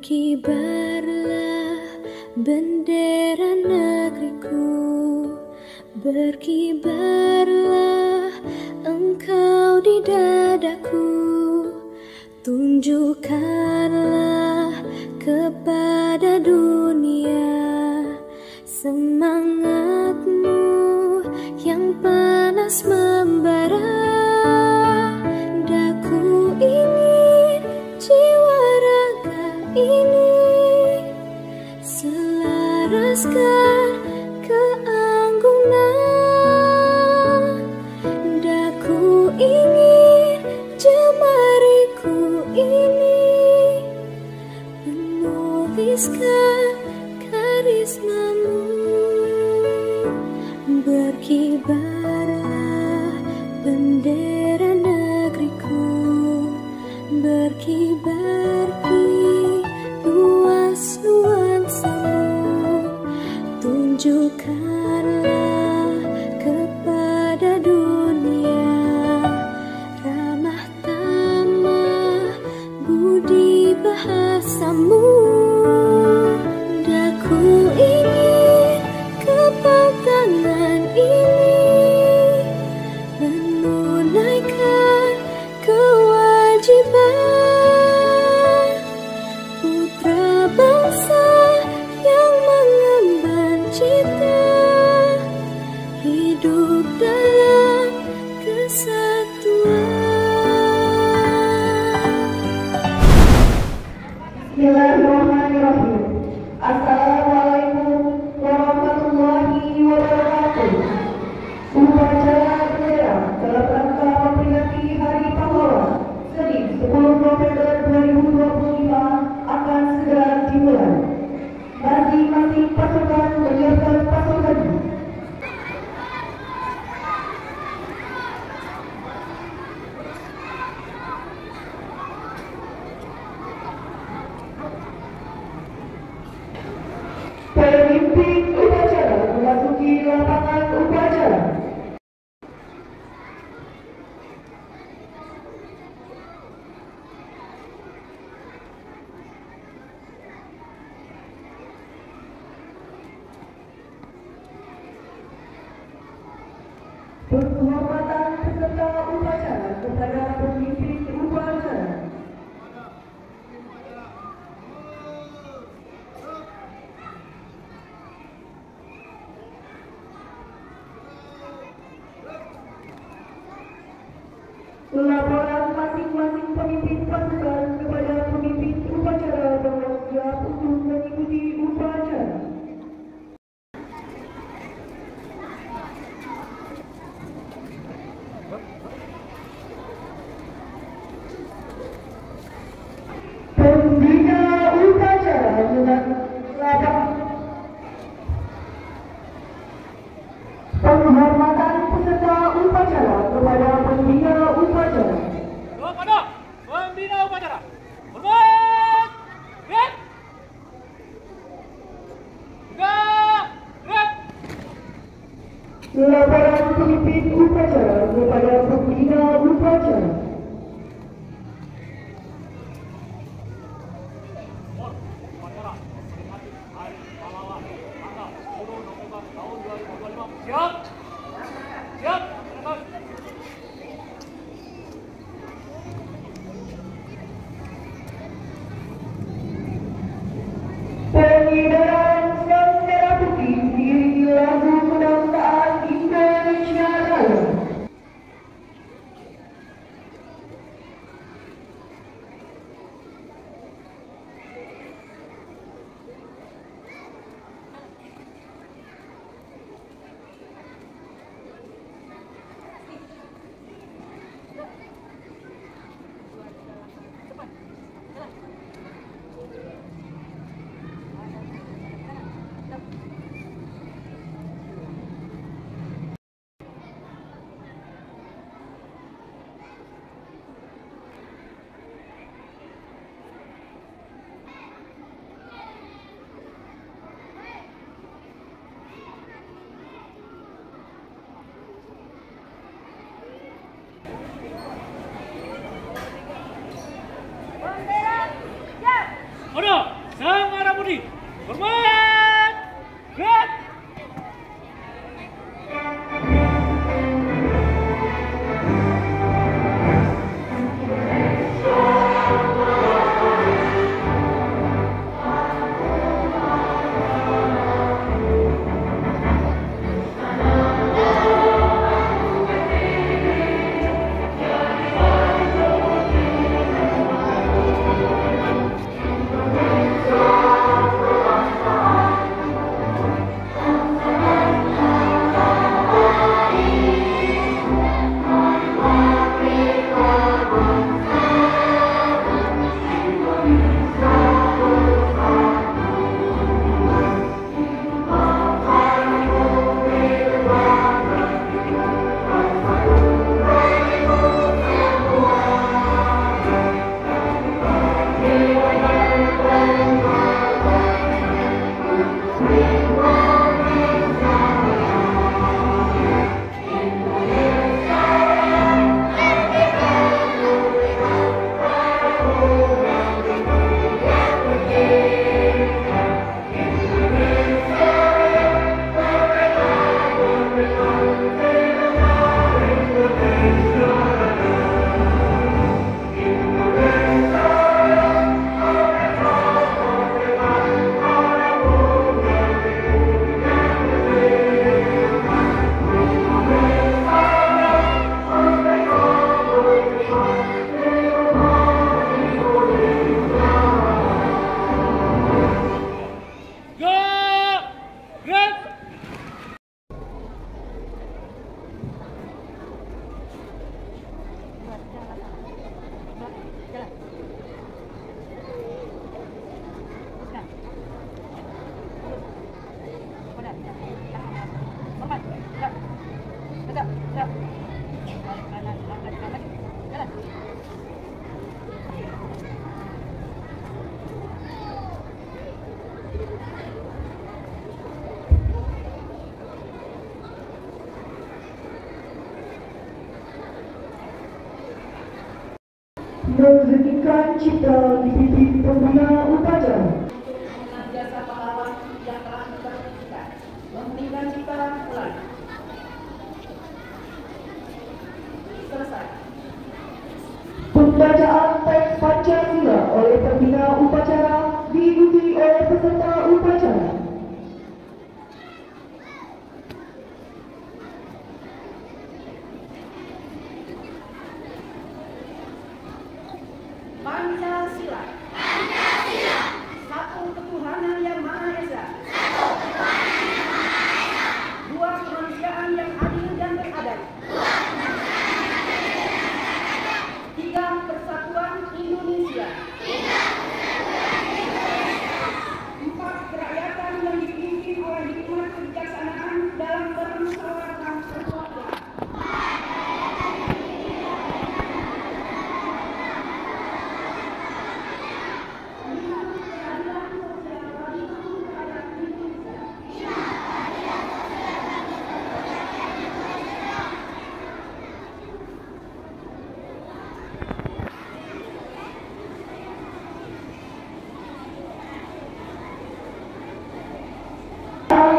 Berkibarlah bendera negeriku, berkibarlah engkau di dadaku, tunjukkanlah kepada dunia semangatmu yang panas membara. Daku ingin jiwa raga ini selaraskan keanggunan. Daku ingin jemariku ini menuliskan karismamu. Berkibarlah bendera negeriku, berkibar di luas nuansamu, tunjukkanlah kepada dunia ramah tamah budi bahasamu. Daku ingin kepatangan ini menunaikan kewajiban putra bangsa yang mengemban cita hidup dalam kesatuan. Bismillahirrahmanirrahim. Assalamualaikum warahmatullahi wabarakatuh. Upacara bendera dalam rangka memperingati Hari Pahlawan Senin 10 November 2025 akan segera dimulai. Masing-masing pasukan menyiapkan pasukannya. Pemimpin upacara memasuki lapangan upacara. Penghormatan peserta upacara kepada pemimpin upacara. Laporan masing-masing pemimpin pasukan kepada pemimpin upacara bahwa siap untuk mengikuti upacara. Pembina upacara dengan lapang penghormatan peserta upacara kepada pembina upacara. Kepada pembina upacara, hormat, red, red. Laporan pemimpin upacara kepada pembina upacara. Upacara memperingati Hari Pahlawan tanggal 10 November tahun 2025. Siap, siap, silakan. Pengibaran sang merah putih diiringi lagu kebangsaan Indonesia Raya. Merezekikan cipta dipimpin pembina upacara. Dengan jasa pahlawan yang telah diperhentikan, menghentikan cipta mulai. Selesai. Pembacaan teks Pancasila oleh pembina upacara diikuti oleh peserta upacara. Pancasila. Satu ketuhanan yang Maha Esa. Dua kemanusiaan yang adil dan beradab. Tiga persatuan Indonesia. Empat kerakyatan yang dipimpin oleh hikmat kebijaksanaan dalam bermusyawarah berkeluarga.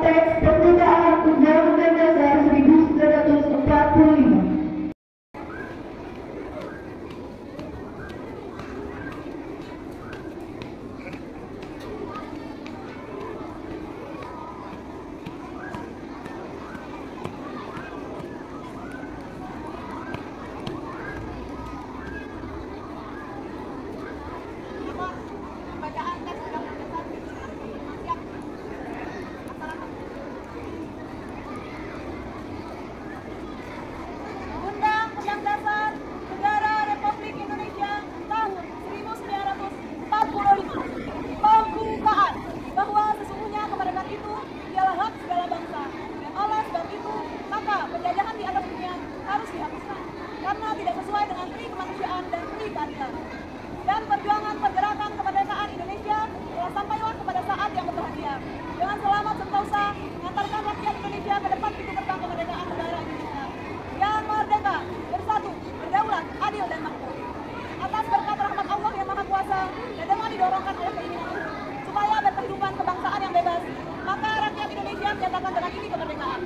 Teks pembacaan Undang-Undang Dasar 1945. Undang-Undang Dasar Negara Republik Indonesia tahun 1945 pembukaan bahwa sesungguhnya kemerdekaan itu ialah hak segala bangsa, dan oleh sebab itu maka penjajahan di atas dunia harus dihapuskan karena tidak sesuai dengan pri kemanusiaan dan pri keadilan. Dan perjuangan pergerakan kemerdekaan Indonesia telah sampailah kepada saat yang berbahagia dengan selamat sentosa mengantarkan rakyat Indonesia ke depan pintu gerbang kemerdekaan negara Indonesia yang merdeka, bersatu, berdaulat, adil dan makmur. Atas berkat rahmat Allah yang Maha Kuasa dan dengan didorongkan oleh keinginan supaya berkehidupan kebangsaan yang bebas, maka rakyat Indonesia menyatakan dengan ini kemerdekaan.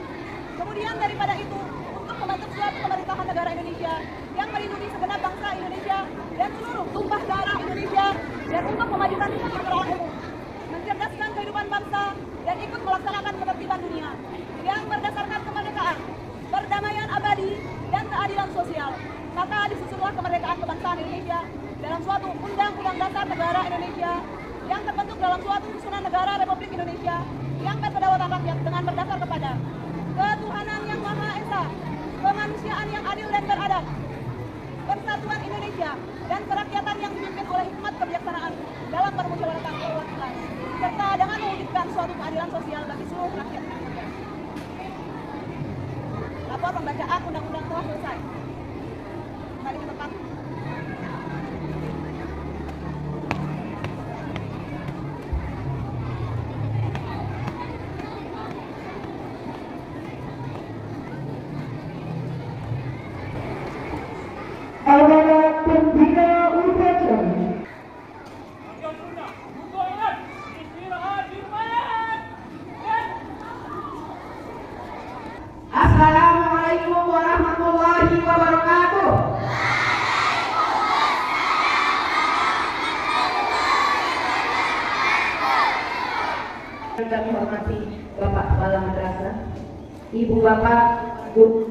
Kemudian daripada itu, untuk membentuk suatu pemerintahan negara Indonesia yang melindungi segenap bangsa Indonesia dan seluruh tumpah darah Indonesia, dan untuk memajukan kesejahteraan umum, mencerdaskan kehidupan bangsa, dan ikut melaksanakan ketertiban dunia yang berdasarkan kemerdekaan, perdamaian abadi, dan keadilan sosial. Maka disusunlah kemerdekaan kebangsaan Indonesia dalam suatu Undang-Undang Dasar Negara Indonesia yang terbentuk dalam suatu susunan negara Republik Indonesia yang berkedaulatan rakyat dengan berdasar kepada ketuhanan yang Maha Esa, kemanusiaan yang adil dan beradab, persatuan Indonesia, dan kerakyatan yang dipimpin oleh hikmat kebijaksanaan dalam permusyawaratan perwakilan, serta dengan mewujudkan suatu keadilan sosial bagi seluruh rakyat Indonesia. Lapor pembacaan undang-undang telah selesai. Kembali ke tempat. Amanat pembina upacara. Rakyat Sunda, untuk ingat, istirahat di rumah. Assalamualaikum warahmatullahi wabarakatuh. Kami hormati Bapak Kepala Madrasah, Ibu Bapak, Guru,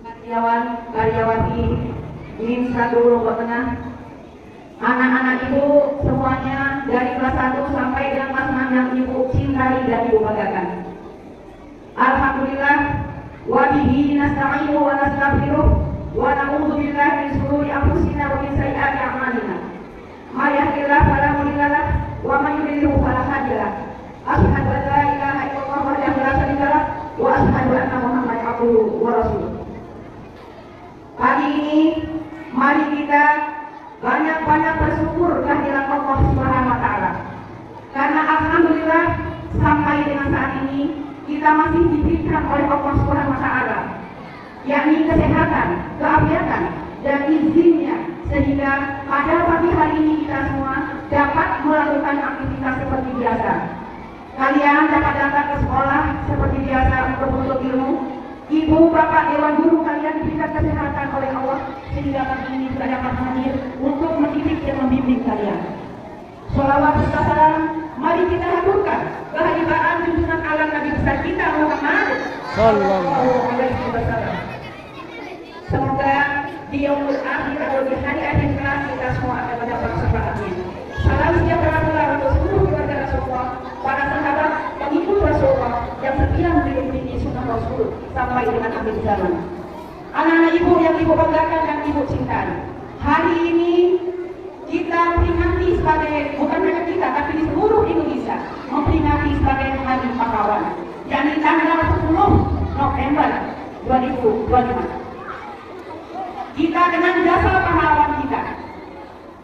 karyawan, karyawati, Insan dulu Lombok Tengah, anak-anak ibu semuanya dari kelas 1 sampai dengan kelas 6 yang ibu cintai dan ibu banggakan. Alhamdulillah, wa bihi nasta'inu wa nastaghfiruh wa na'udzu billahi min shururi anfusina wa min sayyiati a'malina. May yahdihillahu fala mudilla lahu wa may yudlil fala hadiya lahu. Asyhadu an la ilaha illallah wahdahu la syarika lahu wa asyhadu anna Muhammadan abduhu wa rasuluh. Pagi ini mari kita banyak-banyak bersyukur kehadiran Allah Subhanahu wa taala. Karena alhamdulillah sampai dengan saat ini kita masih diberikan oleh Allah Subhanahu wa taala yakni kesehatan, keafiatan, dan izinnya sehingga sehingga pada pagi hari ini kita semua dapat melakukan aktivitas seperti biasa. Kalian dapat datang ke sekolah seperti biasa untuk menuntut ilmu. Ibu, bapak, dewan guru kalian diberikan kesehatan oleh Allah sehingga pagi ini juga dapat hadir untuk mendidik dan membimbing kalian. Sholawat serta salam, mari kita haturkan kehadiran junjungan alam Nabi besar kita Muhammad Sallallahu Alaihi Wasallam. Semoga di yaumul akhir atau di hari-hari kelak kita semua akan mendapat syafaatnya. Salam sejahtera pula untuk seluruh keluarga Rasulullah, para sahabat pengikut Rasulullah yang setia mengikuti sunnah Rasul sampai dengan akhir zaman. Anak-anak ibu yang ibu banggakan dan ibu cintai, hari ini kita peringati sebagai, bukan hanya kita tapi di seluruh Indonesia memperingati sebagai Hari Pahlawan, yakni tanggal 10 November 2025. Kita kenal jasa pahlawan kita.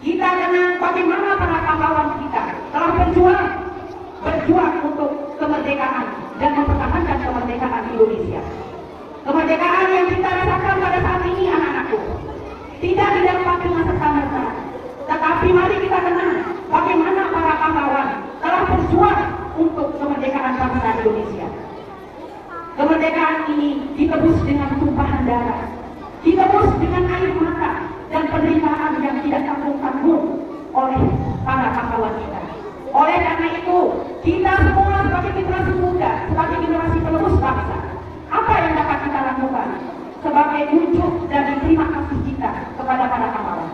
Kita kenal bagaimana para pahlawan kita telah berjuang untuk kemerdekaan dan mempertahankan kemerdekaan Indonesia. Kemerdekaan yang kita rasakan pada saat ini, anak-anakku, tidak didapat dengan serta-merta. Tetapi mari kita kenal bagaimana para pahlawan telah berjuang untuk kemerdekaan bangsa Indonesia. Kemerdekaan ini ditebus dengan tumpahan darah, ditebus dengan air mata dan penderitaan yang tidak tanggung-tanggung oleh para pahlawan kita. Oleh karena itu, kita semua sebagai generasi muda, sebagai generasi penerus bangsa, apa yang dapat kita lakukan sebagai wujud dari terima kasih kita kepada para pahlawan?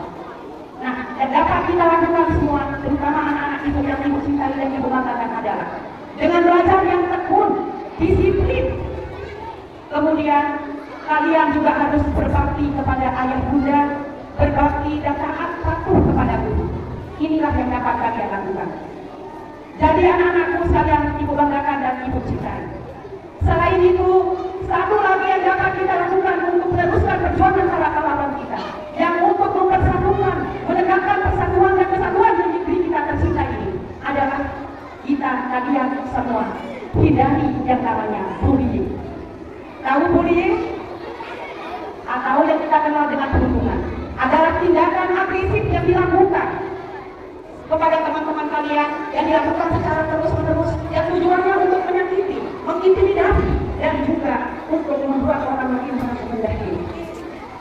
Nah, yang dapat kita lakukan semua, terutama anak-anak ibu yang ibu cintai dan ibu banggakan adalah dengan belajar yang tekun, disiplin. Kemudian kalian juga harus berbakti kepada ayah bunda, berbakti dan taat patuh kepada guru. Inilah yang dapat kalian lakukan. Jadi anak-anakku sekalian ibu banggakan dan ibu cintai. Selain itu, satu lagi yang dapat kita lakukan untuk meneruskan perjuangan para pahlawan kita, yang untuk mempersatukan, menegakkan persatuan dan kesatuan di negeri kita tercinta ini adalah kita kalian semua hindari yang namanya bullying. Tahu bullying? Atau yang kita kenal dengan perundungan adalah tindakan agresif yang dilakukan kepada teman-teman kalian, yang dilakukan secara terus-menerus, yang tujuannya untuk menyakiti, mengintimidasi, dan juga untuk membuat orang lain merasa rendah diri.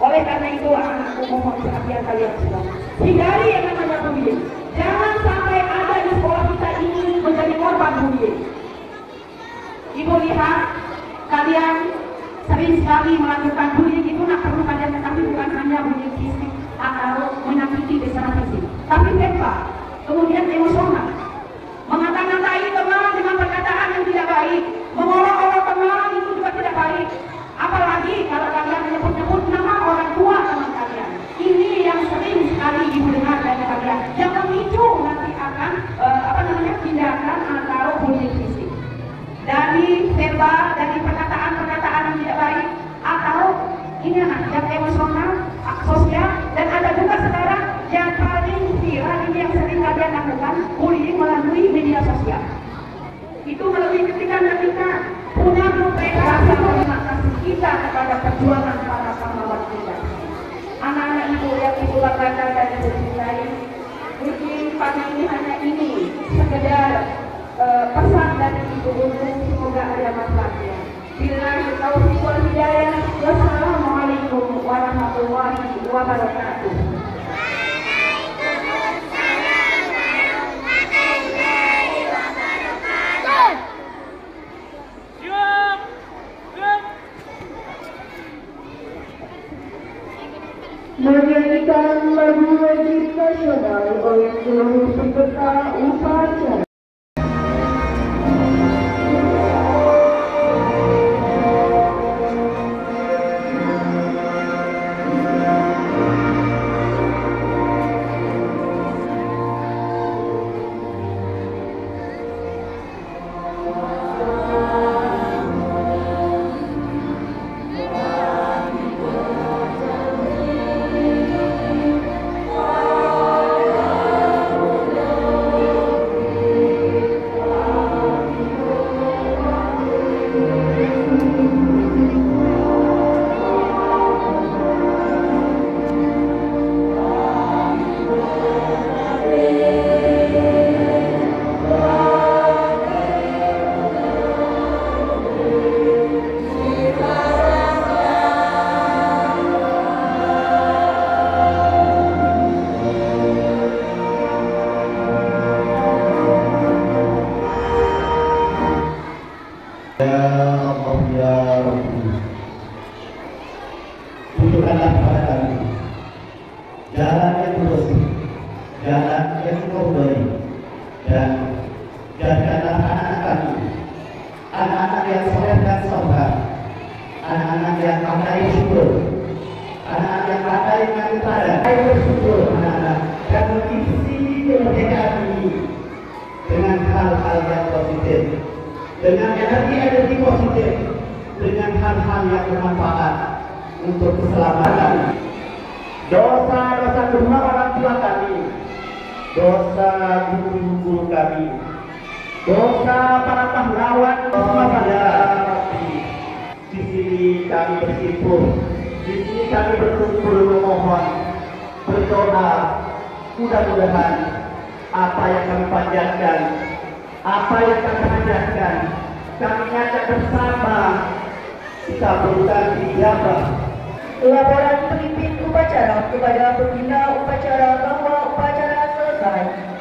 Oleh karena itu, anak-anakku mohon perhatian kalian semua, hindari yang namanya bullying. Jangan sampai ada di sekolah kita ini menjadi korban bullying. Ibu lihat, kalian sering sekali melakukan bullying itu, nak perlu kalian ketahui bukan hanya bullying fisik atau menyakiti secara fisik, tapi verbal, kemudian emosional, mengata-ngatai teman dengan perkataan yang tidak baik, mengolok-olok teman itu juga tidak baik. Apalagi kalau kalian menyebut-nyebut nama orang tua teman kalian. Ini yang sering sekali ibu dengar dari kalian, yang memicu nanti akan tindakan atau bullying fisik. Dari verbal, dari perkataan-perkataan yang tidak baik, atau ini yang emosional, sosial, dan ada juga sekarang yang paling viral ini yang sering kalian lakukan, bullying melalui media sosial. Itu melalui ketika punya rasa terima kasih kita kepada perjuangan para pahlawan kita. Anak-anak ibu yang ibu banggakan dan ibu cintai, mungkin pagi ini hanya ini sekedar pesan dari ibu untuk semoga ada manfaatnya. Billahi taufiq wal hidayah. Wassalamualaikum warahmatullahi wabarakatuh. Menyanyikan lagu wajib nasional oleh seluruh peserta upacara. tunjukkanlah kepada kami jalan yang lurus, jalan yang baik, dan jadikanlah anak-anak kami anak-anak yang soleh dan sobat, anak-anak yang pandai syukur, anak-anak yang pandai mengalir air bersyukur, anak-anak yang mengisi kemerdekaan ini dengan hal-hal yang positif, dengan energi-energi positif, dengan hal-hal yang bermanfaat untuk keselamatan. Dosa-dosa kedua orang tua kami, dosa guru-guru kami, dosa para pahlawan Muhammadiyah. Di sini kami bersimpuh, di sini kami berkumpul memohon, berdoa. Mudah-mudahan apa yang kami panjatkan, apa yang kami panjatkan, kami nyatakan bersama kita berikan ijabah. Laporan pemimpin upacara kepada pembina upacara bahwa upacara selesai.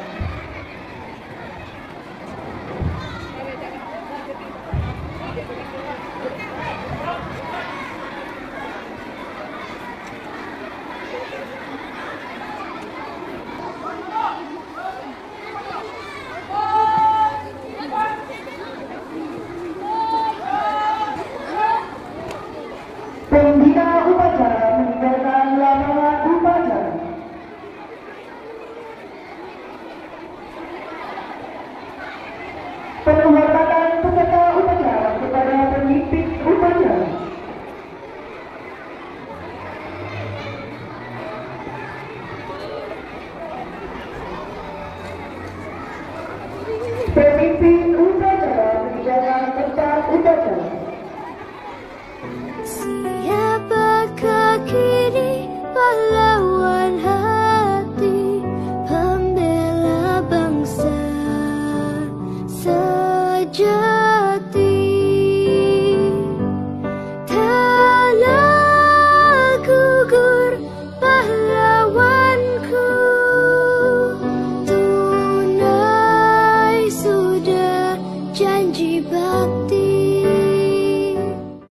Pembina upacara meninggalkan lapangan upacara. Penghormatan peserta upacara kepada pemimpin upacara. Pemimpin upacara meninggalkan tempat upacara. Siapakah kini pahlawan